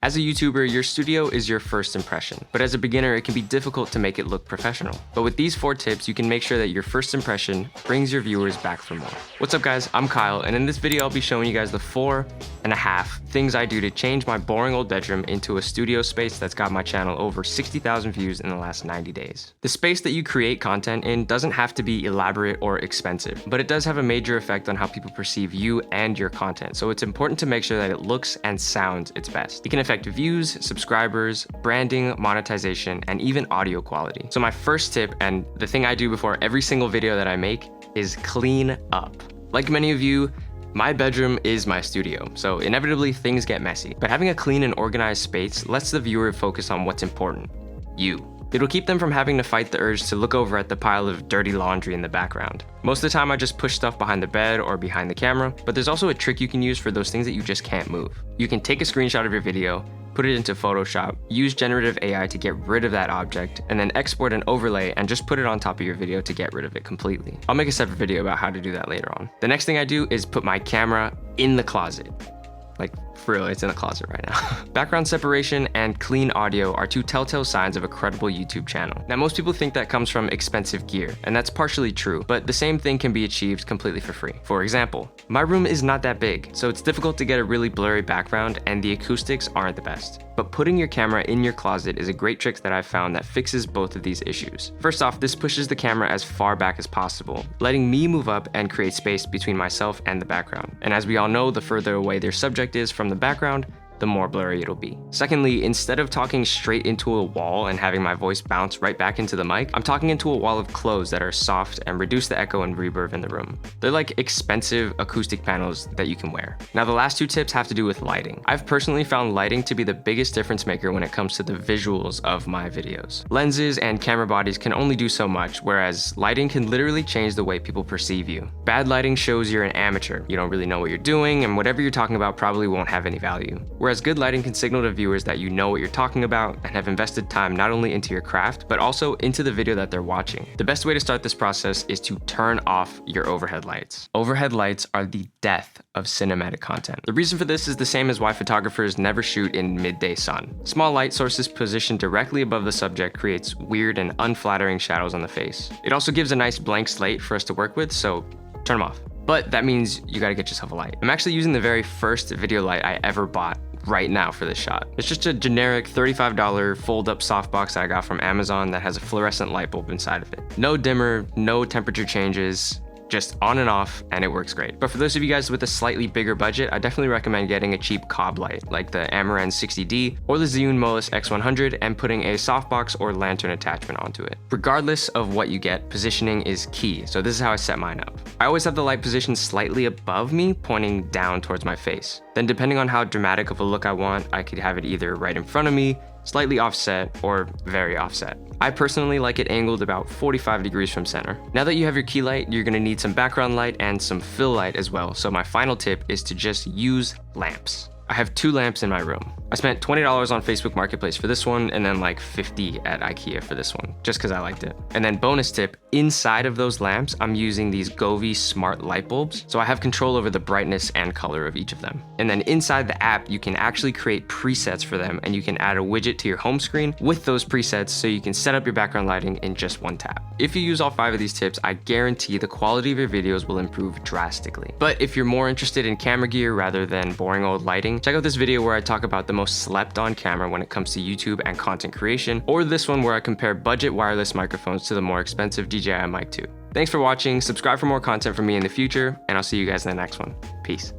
As a YouTuber, your studio is your first impression, but as a beginner, it can be difficult to make it look professional. But with these 4 tips, you can make sure that your first impression brings your viewers back for more. What's up guys, I'm Kyle, and in this video, I'll be showing you guys the 4.5 things I do to change my boring old bedroom into a studio space that's got my channel over 60,000 views in the last 90 days. The space that you create content in doesn't have to be elaborate or expensive, but it does have a major effect on how people perceive you and your content, so it's important to make sure that it looks and sounds its best. It can affect views, subscribers, branding, monetization, and even audio quality. So my first tip, and the thing I do before every single video that I make, is clean up. Like many of you, my bedroom is my studio, so inevitably things get messy. But having a clean and organized space lets the viewer focus on what's important, you. It'll keep them from having to fight the urge to look over at the pile of dirty laundry in the background. Most of the time I just push stuff behind the bed or behind the camera, but there's also a trick you can use for those things that you just can't move. You can take a screenshot of your video, put it into Photoshop, use generative AI to get rid of that object, and then export an overlay and just put it on top of your video to get rid of it completely. I'll make a separate video about how to do that later on. The next thing I do is put my camera in the closet. Like, for real, it's in the closet right now. Background separation and clean audio are 2 telltale signs of a credible YouTube channel. Now, most people think that comes from expensive gear, and that's partially true, but the same thing can be achieved completely for free. For example, my room is not that big, so it's difficult to get a really blurry background, and the acoustics aren't the best. But putting your camera in your closet is a great trick that I've found that fixes both of these issues. First off, this pushes the camera as far back as possible, letting me move up and create space between myself and the background. And as we all know, the further away their subject is from the background, the more blurry it'll be. Secondly, instead of talking straight into a wall and having my voice bounce right back into the mic, I'm talking into a wall of clothes that are soft and reduce the echo and reverb in the room. They're like expensive acoustic panels that you can wear. Now, the last 2 tips have to do with lighting. I've personally found lighting to be the biggest difference maker when it comes to the visuals of my videos. Lenses and camera bodies can only do so much, whereas lighting can literally change the way people perceive you. Bad lighting shows you're an amateur. You don't really know what you're doing, and whatever you're talking about probably won't have any value. Whereas good lighting can signal to viewers that you know what you're talking about and have invested time not only into your craft, but also into the video that they're watching. The best way to start this process is to turn off your overhead lights. Overhead lights are the death of cinematic content. The reason for this is the same as why photographers never shoot in midday sun. Small light sources positioned directly above the subject creates weird and unflattering shadows on the face. It also gives a nice blank slate for us to work with, so turn them off. But that means you gotta get yourself a light. I'm actually using the very first video light I ever bought right now for this shot. It's just a generic $35 fold-up softbox that I got from Amazon that has a fluorescent light bulb inside of it. No dimmer, no temperature changes, just on and off, and it works great. But for those of you guys with a slightly bigger budget, I definitely recommend getting a cheap cob light, like the Amaran 60D or the Zhiyun Molus X100, and putting a softbox or lantern attachment onto it. Regardless of what you get, positioning is key, so this is how I set mine up. I always have the light positioned slightly above me, pointing down towards my face. Then depending on how dramatic of a look I want, I could have it either right in front of me, slightly offset, or very offset. I personally like it angled about 45 degrees from center. Now that you have your key light, you're gonna need some background light and some fill light as well, so my final tip is to just use lamps. I have 2 lamps in my room. I spent $20 on Facebook Marketplace for this one, and then like $50 at IKEA for this one, just because I liked it. And then bonus tip, inside of those lamps, I'm using these Govee smart light bulbs, so I have control over the brightness and color of each of them. And then inside the app, you can actually create presets for them, and you can add a widget to your home screen with those presets, so you can set up your background lighting in just 1 tap. If you use all 5 of these tips, I guarantee the quality of your videos will improve drastically. But if you're more interested in camera gear rather than boring old lighting, check out this video where I talk about the most slept on camera when it comes to YouTube and content creation, or this one where I compare budget wireless microphones to the more expensive DJI Mic 2. Thanks for watching, subscribe for more content from me in the future, and I'll see you guys in the next one. Peace.